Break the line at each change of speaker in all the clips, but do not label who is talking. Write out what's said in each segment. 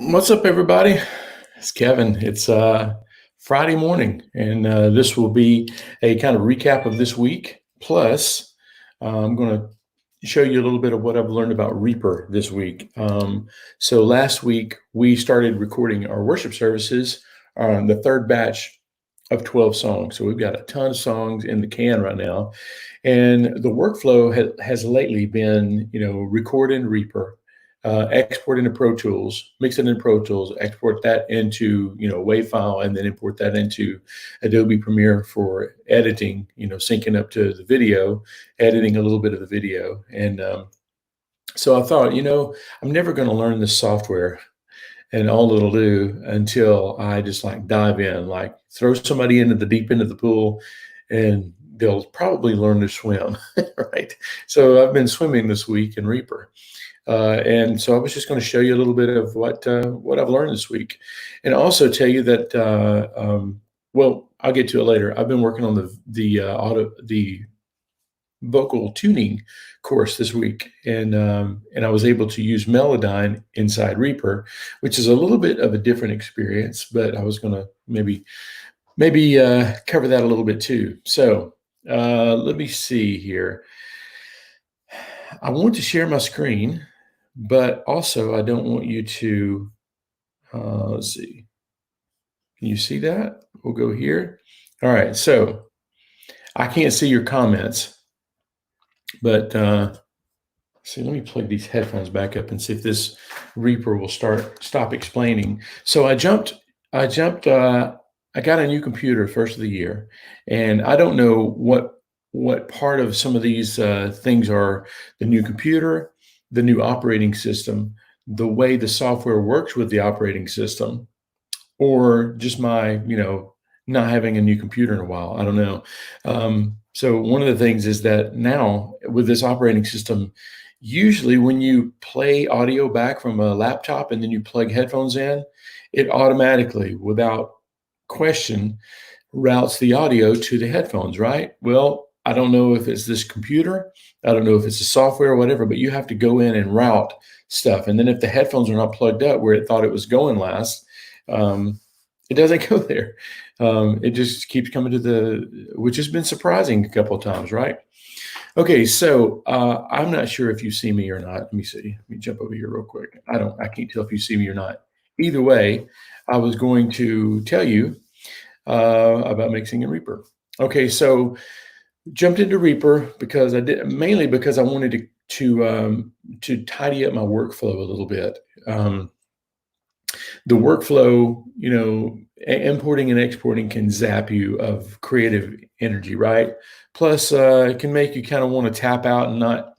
What's up, everybody? It's Kevin. It's Friday morning, and this will be a kind of recap of this week. Plus, I'm going to show you a little bit of what I've learned about Reaper this week. So last week we started recording our worship services on the third batch of 12 songs. So we've got a ton of songs in the can right now, and the workflow has lately been, record in Reaper, export into Pro Tools, mix it in Pro Tools, export that into, WAV file, and then import that into Adobe Premiere for editing, syncing up to the video, editing a little bit of the video. And so I thought, I'm never going to learn this software and all it'll do until I just like dive in, like throw somebody into the deep end of the pool and they'll probably learn to swim, right? So I've been swimming this week in Reaper. And so I was just going to show you a little bit of what I've learned this week, and also tell you that well, I'll get to it later. I've been working on the vocal tuning course this week, and I was able to use Melodyne inside Reaper, which is a little bit of a different experience. But I was going to maybe cover that a little bit too. So let me see here. I want to share my screen, but also I don't want you to, let's see. Can you see that? We'll go here. All right. So I can't see your comments, but see, let me plug these headphones back up and see if this Reaper will stop explaining. So I got a new computer first of the year, and I don't know what part of some of these things are the new computer, the new operating system, the way the software works with the operating system, or just my, not having a new computer in a while. I don't know. So one of the things is that now with this operating system, usually when you play audio back from a laptop and then you plug headphones in, it automatically, without question, routes the audio to the headphones, right? Well, I don't know if it's this computer, I don't know if it's the software or whatever, but you have to go in and route stuff. And then if the headphones are not plugged up where it thought it was going last, it doesn't go there. It just keeps coming to which has been surprising a couple of times, right? Okay, so I'm not sure if you see me or not. Let me see. Let me jump over here real quick. I can't tell if you see me or not. Either way, I was going to tell you about mixing in Reaper. Okay, so jumped into Reaper because mainly because I wanted to tidy up my workflow a little bit. The workflow, importing and exporting can zap you of creative energy, right? Plus, it can make you kind of want to tap out and not,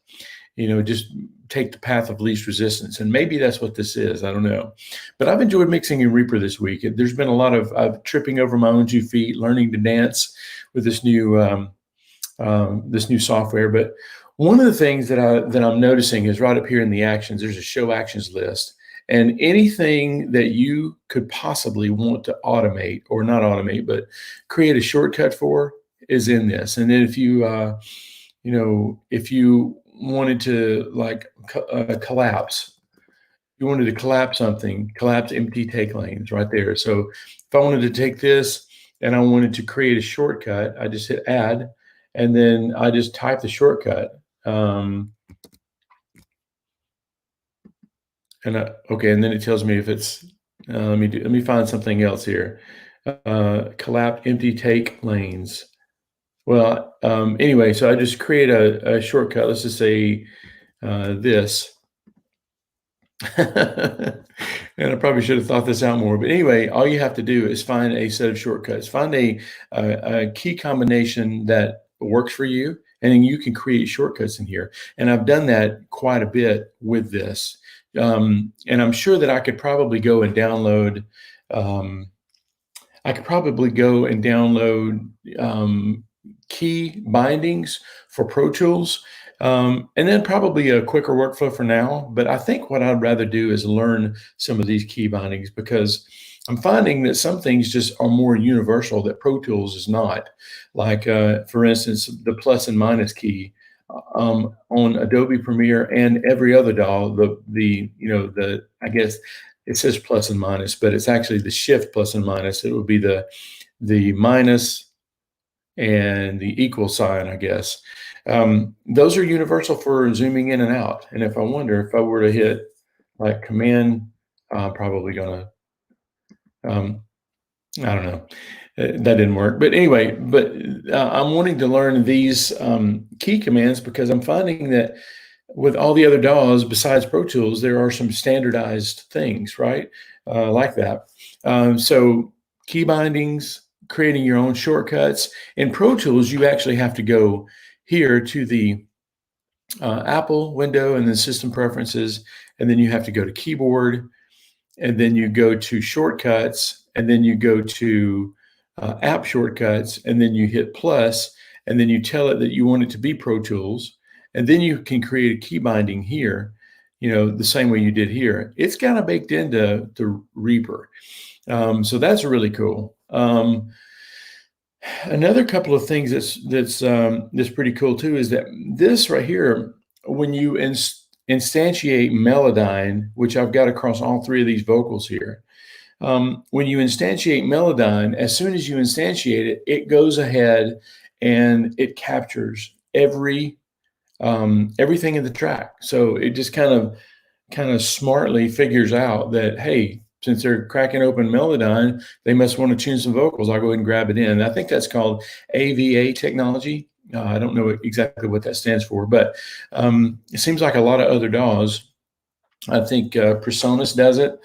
just take the path of least resistance. And maybe that's what this is. I don't know. But I've enjoyed mixing in Reaper this week. There's been a lot of tripping over my own 2 feet, learning to dance with this new software. But one of the things that I'm noticing is right up here in the actions, there's a show actions list. And anything that you could possibly want to automate, or not automate, but create a shortcut for, is in this. And then if you wanted to collapse, you wanted to collapse something, collapse empty take lanes right there. So if I wanted to take this and I wanted to create a shortcut, I just hit add, and then I just type the shortcut. Okay, and then it tells me if it's, let me find something else here. Collapse empty take lanes. Well, anyway, so I just create a shortcut. Let's just say this. And I probably should have thought this out more. But anyway, all you have to do is find a set of shortcuts. Find a key combination that works for you, and then you can create shortcuts in here. And I've done that quite a bit with this. And I'm sure that I could probably go and download key bindings for Pro Tools, and then probably a quicker workflow for now. But I think what I'd rather do is learn some of these key bindings, because I'm finding that some things just are more universal that Pro Tools is not. Like, for instance, the plus and minus key on Adobe Premiere and every other DAW, I guess it says plus and minus, but it's actually the shift plus and minus. It would be the minus and the equal sign, I guess. Those are universal for zooming in and out. And if I were to hit like command, I'm probably gonna, I don't know. That didn't work. But anyway, I'm wanting to learn these key commands because I'm finding that with all the other DAWs besides Pro Tools, there are some standardized things, right? Like that. So key bindings, creating your own shortcuts. In Pro Tools, you actually have to go here to the Apple window and then System Preferences, and then you have to go to Keyboard, and then you go to Shortcuts, and then you go to App Shortcuts, and then you hit plus, and then you tell it that you want it to be Pro Tools, and then you can create a key binding here, the same way you did here. It's kind of baked into the Reaper. So that's really cool. Another couple of things that's pretty cool too is that this right here, when you instantiate Melodyne, which I've got across all three of these vocals here, when you instantiate Melodyne, as soon as you instantiate it, it goes ahead and it captures everything in the track. So it just kind of smartly figures out that, hey, since they're cracking open Melodyne, they must want to tune some vocals. I'll go ahead and grab it in. I think that's called AVA technology. I don't know exactly what that stands for, but it seems like a lot of other DAWs. I think Presonus does it.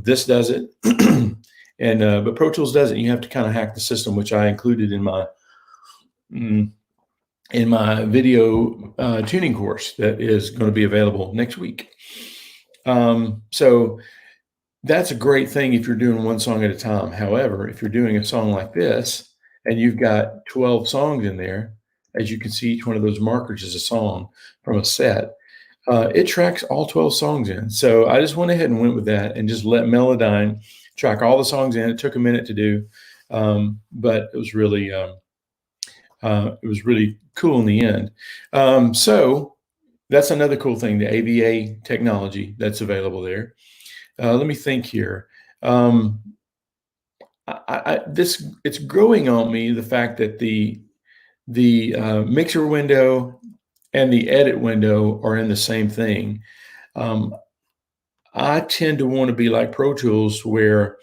This does it. But Pro Tools doesn't. You have to kind of hack the system, which I included in my video tuning course that is going to be available next week. So that's a great thing if you're doing one song at a time. However, if you're doing a song like this and you've got 12 songs in there, as you can see, each one of those markers is a song from a set. It tracks all 12 songs in. So I just went ahead and went with that and just let Melodyne track all the songs in. It took a minute to do, but it was really cool in the end. So that's another cool thing, the AVA technology that's available there. Let me think here. It's growing on me, the fact that the mixer window and the edit window are in the same thing. I tend to want to be like Pro Tools, where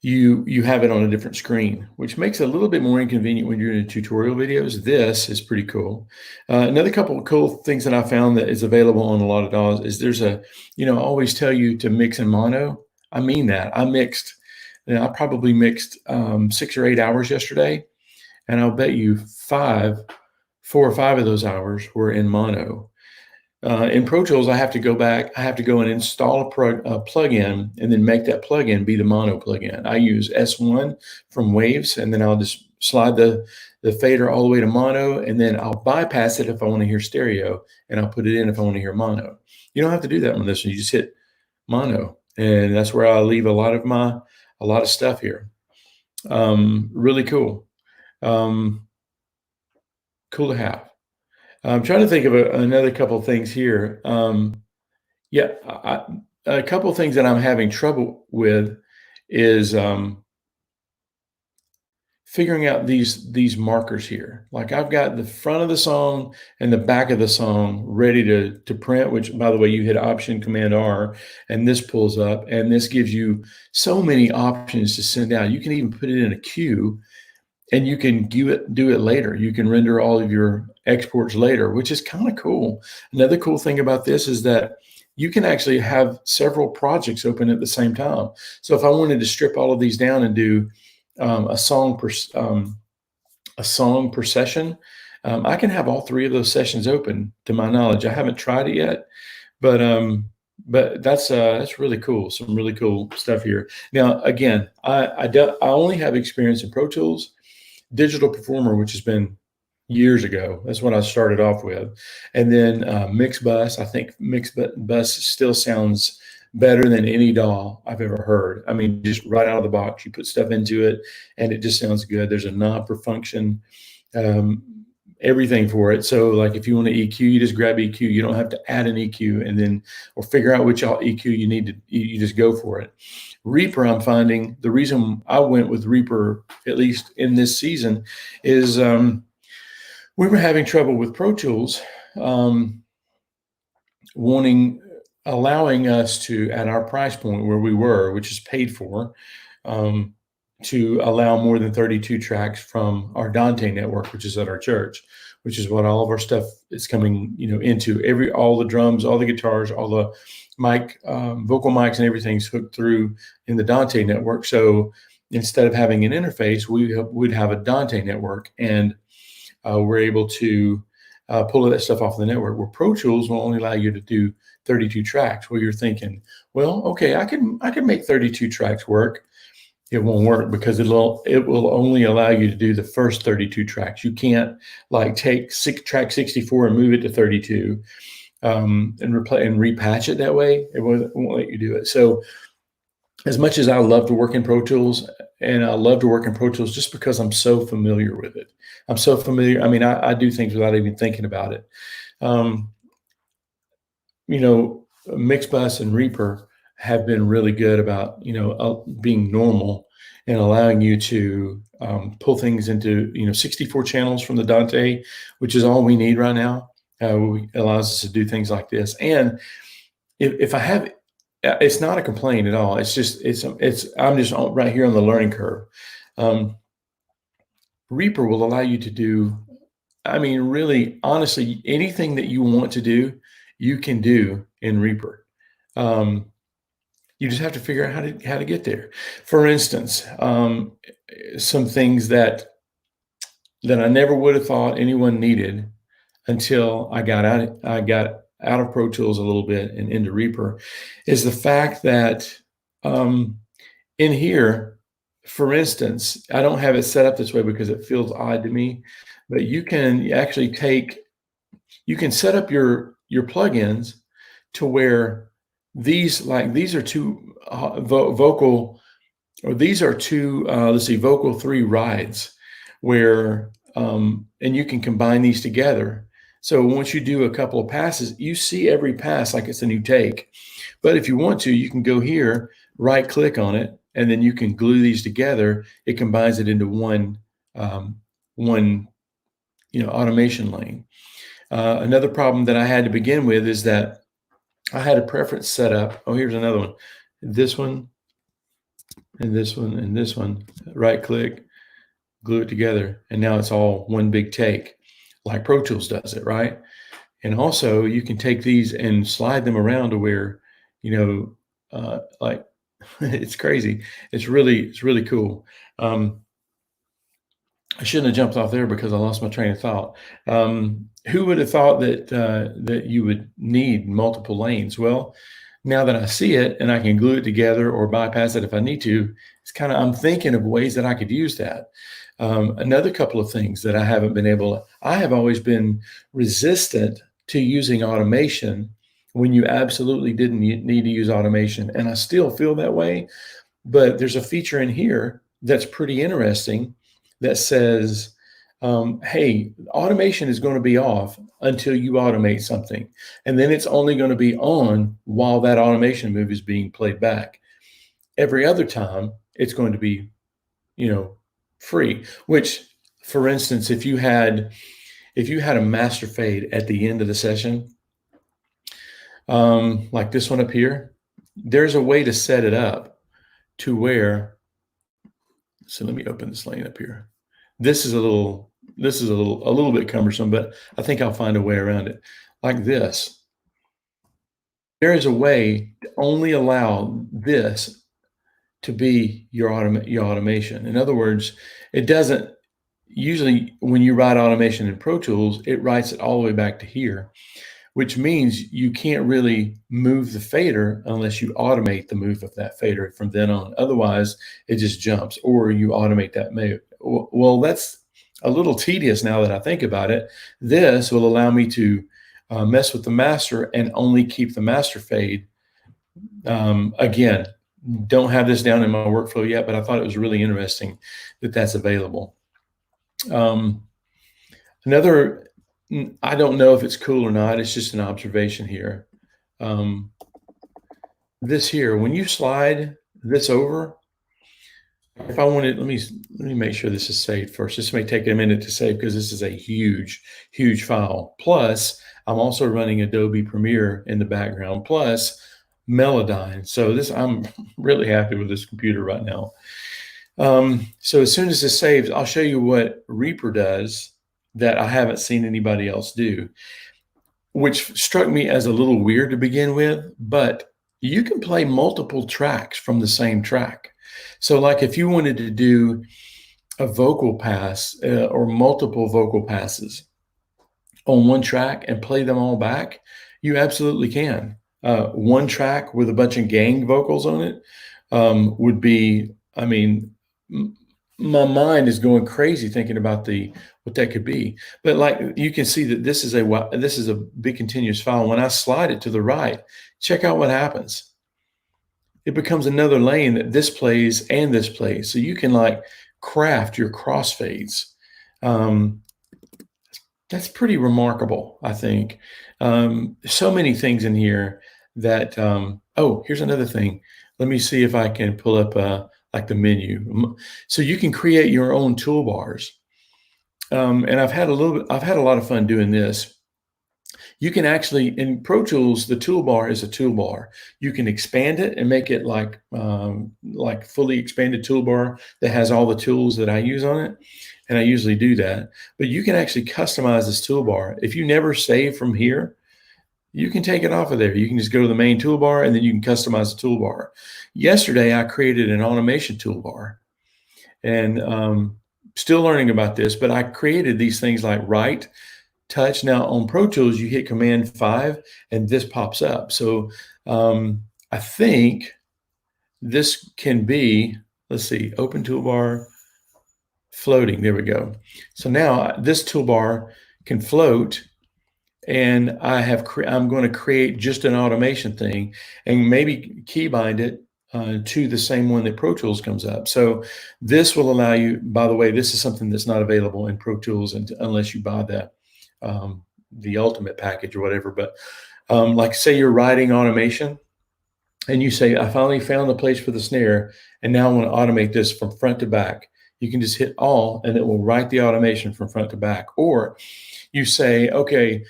you have it on a different screen, which makes it a little bit more inconvenient when you're in tutorial videos. This is pretty cool. Another couple of cool things that I found that is available on a lot of DAWs is there's I always tell you to mix in mono. I mean that. I probably mixed 6 or 8 hours yesterday, and I'll bet you 4 or 5 of those hours were in mono. In Pro Tools, I have to go back. I have to go and install a plugin and then make that plugin be the mono plugin. I use S1 from Waves, and then I'll just slide the fader all the way to mono, and then I'll bypass it if I want to hear stereo, and I'll put it in if I want to hear mono. You don't have to do that on this one. You just hit mono, and that's where I leave a lot of stuff here. Really cool. Cool to have. I'm trying to think of another couple of things here. A couple of things that I'm having trouble with is figuring out these markers here. Like I've got the front of the song and the back of the song ready to print, which, by the way, you hit Option Command R, and this pulls up, and this gives you so many options to send out. You can even put it in a queue, and you can do it later. You can render all of your exports later, which is kind of cool. Another cool thing about this is that you can actually have several projects open at the same time. So if I wanted to strip all of these down and do a song per session, I can have all 3 of those sessions open. To my knowledge, I haven't tried it yet, but that's really cool. Some really cool stuff here. Now, again, I only have experience in Pro Tools. Digital Performer, which has been years ago. That's what I started off with. And then Mixbus. I think Mixbus still sounds better than any DAW I've ever heard. I mean, just right out of the box, you put stuff into it and it just sounds good. There's a knob for function. everything for it. So like if you want to EQ, you just grab EQ. You don't have to add an EQ and then or figure out which EQ you need to. You just go for it. Reaper, I'm finding the reason I went with Reaper, at least in this season, is we were having trouble with Pro Tools, allowing us to, at our price point where we were, which is paid for, to allow more than 32 tracks from our Dante network, which is at our church, which is what all of our stuff is coming, into. All the drums, all the guitars, all the vocal mics and everything's hooked through in the Dante network. So instead of having an interface, we'd have a Dante network, and we're able to pull that stuff off the network, where Pro Tools will only allow you to do 32 tracks. Well, you're thinking, well, okay, I can make 32 tracks work. It won't work because it will only allow you to do the first 32 tracks. You can't like take track 64 and move it to 32 and repatch it that way. It won't let you do it. So as much as I love to work in Pro Tools, and I love to work in Pro Tools just because I'm so familiar with it. I'm so familiar. I mean, I do things without even thinking about it. Mixbus and Reaper have been really good about, being normal and allowing you to pull things into, 64 channels from the Dante, which is all we need right now. Allows us to do things like this. And if I have, it's not a complaint at all. It's just, I'm just right here on the learning curve. Reaper will allow you to do, I mean, really, honestly, anything that you want to do, you can do in Reaper. You just have to figure out how to get there. For instance, some things that I never would have thought anyone needed until I got out of Pro Tools a little bit and into Reaper is the fact that in here, for instance, I don't have it set up this way because it feels odd to me, but you can actually set up your plugins to where these are two vocal 3 rides where and you can combine these together. So once you do a couple of passes, you see every pass like it's a new take. But if you want to, you can go here, right click on it, and then you can glue these together. It combines it into one automation lane. Another problem that I had to begin with is that I had a preference set up. Oh, here's another one. This one, and this one, and this one. Right click, glue it together, and now it's all one big take, like Pro Tools does it, right? And also, you can take these and slide them around to where, like it's crazy. It's really cool. I shouldn't have jumped off there because I lost my train of thought. Who would have thought that you would need multiple lanes? Well, now that I see it and I can glue it together or bypass it if I need to, I'm thinking of ways that I could use that. Another couple of things that I have always been resistant to using automation when you absolutely didn't need to use automation. And I still feel that way, but there's a feature in here that's pretty interesting that says, hey, automation is going to be off until you automate something. And then it's only going to be on while that automation move is being played back. Every other time, it's going to be, free, which, for instance, if you had a master fade at the end of the session, like this one up here, there's a way to set it up to where, so let me open this lane up here. This is a little bit cumbersome, but I think I'll find a way around it. Like this. There is a way to only allow this to be your automation. In other words, it doesn't usually, when you write automation in Pro Tools, it writes it all the way back to here, which means you can't really move the fader unless you automate the move of that fader from then on. Otherwise, it just jumps, or you automate that move. Well, that's a little tedious now that I think about it. This will allow me to mess with the master and only keep the master fade. Again, don't have this down in my workflow yet, but I thought it was really interesting that that's available. Another, I don't know if it's cool or not. It's just an observation here. This here, when you slide this over, if I wanted, let me make sure this is saved first. This may take a minute to save because this is a huge, huge file. Plus, I'm also running Adobe Premiere in the background, plus Melodyne. So I'm really happy with this computer right now. So as soon as this saves, I'll show you what Reaper does that I haven't seen anybody else do, which struck me as a little weird to begin with, but you can play multiple tracks from the same track. So like if you wanted to do a vocal pass or multiple vocal passes on one track and play them all back, you absolutely can. One track with a bunch of gang vocals on it would be, I mean, my mind is going crazy thinking about what that could be. But like you can see that this is a big continuous file. When I slide it to the right, check out what happens. It becomes another lane that this plays and this plays. So you can like craft your crossfades. That's pretty remarkable, I think. So many things in here that, oh, here's another thing. Let me see if I can pull up like the menu. So you can create your own toolbars. And I've had a lot of fun doing this. You can actually, in Pro Tools, the toolbar is a toolbar. You can expand it and make it like fully expanded toolbar that has all the tools that I use on it. And I usually do that. But you can actually customize this toolbar. If you never save from here, you can take it off of there. You can just go to the main toolbar and then you can customize the toolbar. Yesterday, I created an automation toolbar. And still learning about this, but I created these things like write, touch. Now on Pro Tools, you hit Command 5 and this pops up. So I think this can be, let's see, open toolbar, floating. There we go. So now this toolbar can float, and I'm going to create just an automation thing and maybe keybind it to the same one that Pro Tools comes up. So this will allow you, by the way, this is something that's not available in Pro Tools unless you buy the ultimate package or whatever. But like say you're writing automation and you say, I finally found the place for the snare and now I want to automate this from front to back. You can just hit all and it will write the automation from front to back. Or you say, okay,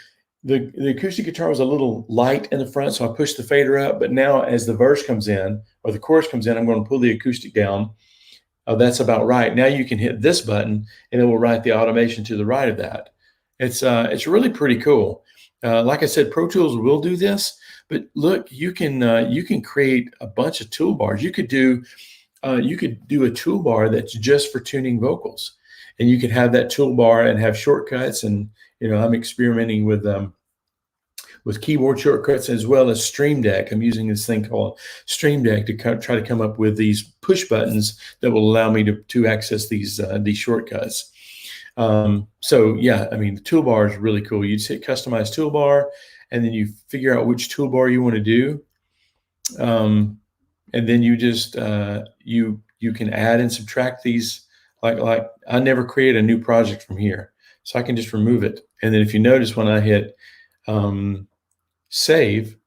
the acoustic guitar was a little light in the front, so I pushed the fader up. But now as the verse comes in or the chorus comes in, I'm going to pull the acoustic down. Oh, that's about right. Now you can hit this button and it will write the automation to the right of that. It's really pretty cool. Like I said, Pro Tools will do this, but look, you can create a bunch of toolbars. You could do a toolbar that's just for tuning vocals, and you could have that toolbar and have shortcuts. And I'm experimenting with keyboard shortcuts as well as Stream Deck. I'm using this thing called Stream Deck to try to come up with these push buttons that will allow me to access these shortcuts. So yeah, I mean, the toolbar is really cool. You just hit customize toolbar and then you figure out which toolbar you want to do. And then you just, you can add and subtract these. Like I never create a new project from here, so I can just remove it. And then if you notice when I hit save,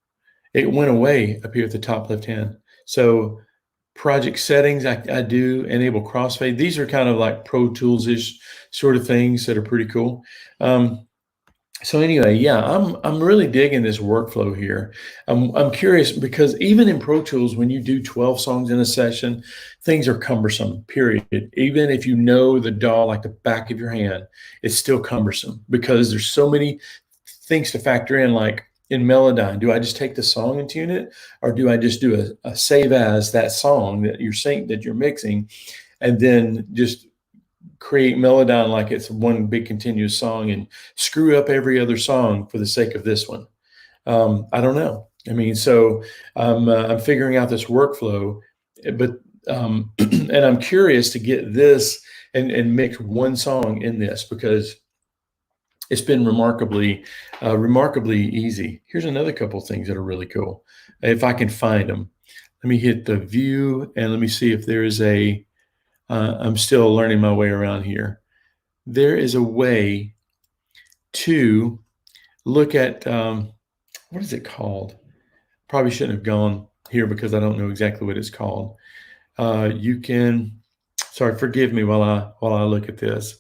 it went away up here at the top left hand. So project settings, I do enable crossfade. These are kind of like Pro Tools-ish sort of things that are pretty cool. So anyway, yeah, I'm really digging this workflow here. I'm curious because even in Pro Tools, when you do 12 songs in a session, things are cumbersome, period. Even if you know the DAW like the back of your hand, it's still cumbersome because there's so many things to factor in. Like in Melodyne, do I just take the song and tune it? Or do I just do a save as that song that you're mixing and then just create Melodyne like it's one big continuous song and screw up every other song for the sake of this one? I don't know. I mean, so I'm figuring out this workflow, but and I'm curious to get this and mix one song in this because it's been remarkably easy. Here's another couple of things that are really cool. If I can find them, let me hit the view and let me see if there is I'm still learning my way around here. There is a way to look at, what is it called? Probably shouldn't have gone here because I don't know exactly what it's called. You can, sorry, forgive me while I look at this.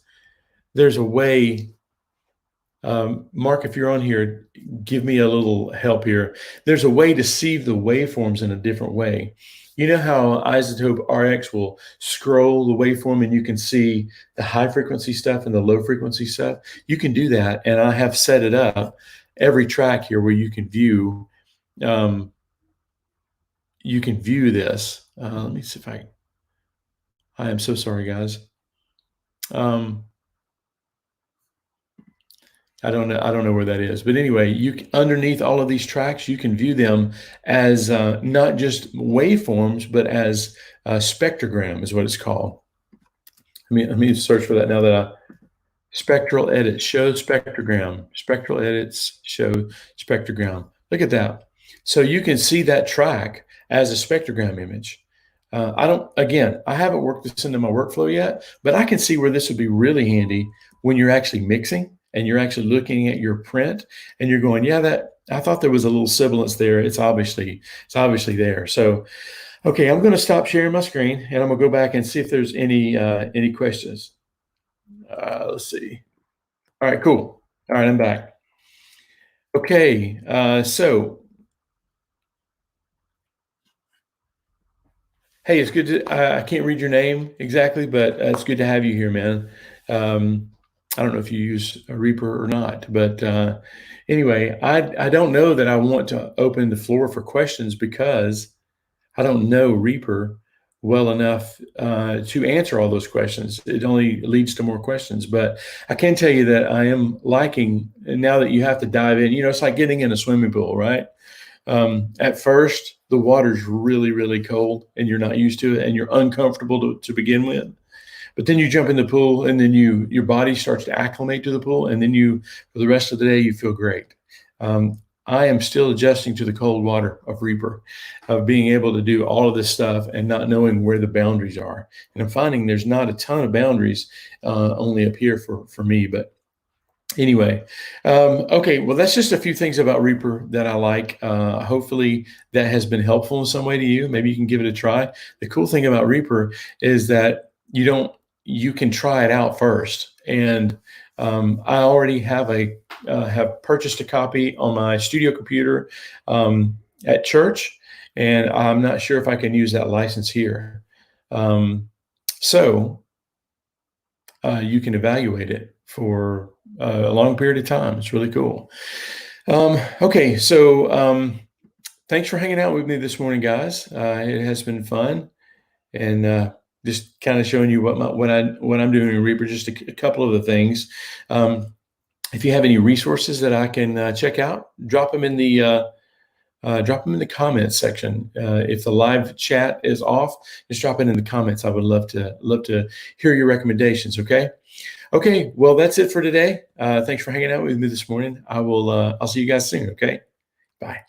There's a way, Mark, if you're on here, give me a little help here. There's a way to see the waveforms in a different way. You know how iZotope RX will scroll the waveform and you can see the high frequency stuff and the low frequency stuff? You can do that, and I have set it up every track here where you can view this. Let me see if I am so sorry, guys. I don't know where that is, but anyway, underneath all of these tracks, you can view them as not just waveforms, but as spectrogram is what it's called. Let me search for that now that spectral edits, show spectrogram, spectral edits, show spectrogram. Look at that. So you can see that track as a spectrogram image. I haven't worked this into my workflow yet, but I can see where this would be really handy when you're actually mixing and you're actually looking at your print and you're going, yeah, I thought there was a little sibilance there. It's obviously there. So, okay, I'm going to stop sharing my screen and I'm going to go back and see if there's any questions. Let's see. All right, cool. All right, I'm back. Okay, so hey, it's good to, I can't read your name exactly, but it's good to have you here, man. I don't know if you use a Reaper or not, but anyway, I don't know that I want to open the floor for questions because I don't know Reaper well enough to answer all those questions. It only leads to more questions, but I can tell you that I am liking, and now that you have to dive in, it's like getting in a swimming pool, right? At first, the water's really, really cold and you're not used to it and you're uncomfortable to begin with. But then you jump in the pool and then your body starts to acclimate to the pool. And then for the rest of the day, you feel great. I am still adjusting to the cold water of Reaper, of being able to do all of this stuff and not knowing where the boundaries are. And I'm finding there's not a ton of boundaries only up here for me, but anyway, okay, well, that's just a few things about Reaper that I like. Hopefully that has been helpful in some way to you. Maybe you can give it a try. The cool thing about Reaper is that you can try it out first. And I already have purchased a copy on my studio computer at church, and I'm not sure if I can use that license here. So you can evaluate it for a long period of time. It's really cool. Okay, so thanks for hanging out with me this morning, guys. It has been fun, and just kind of showing you what I'm doing in Reaper. Just a couple of the things. If you have any resources that I can check out, drop them in the comments section. If the live chat is off, just drop it in the comments. I would love to hear your recommendations. Okay, well, that's it for today. Thanks for hanging out with me this morning. I'll see you guys soon. Okay, bye.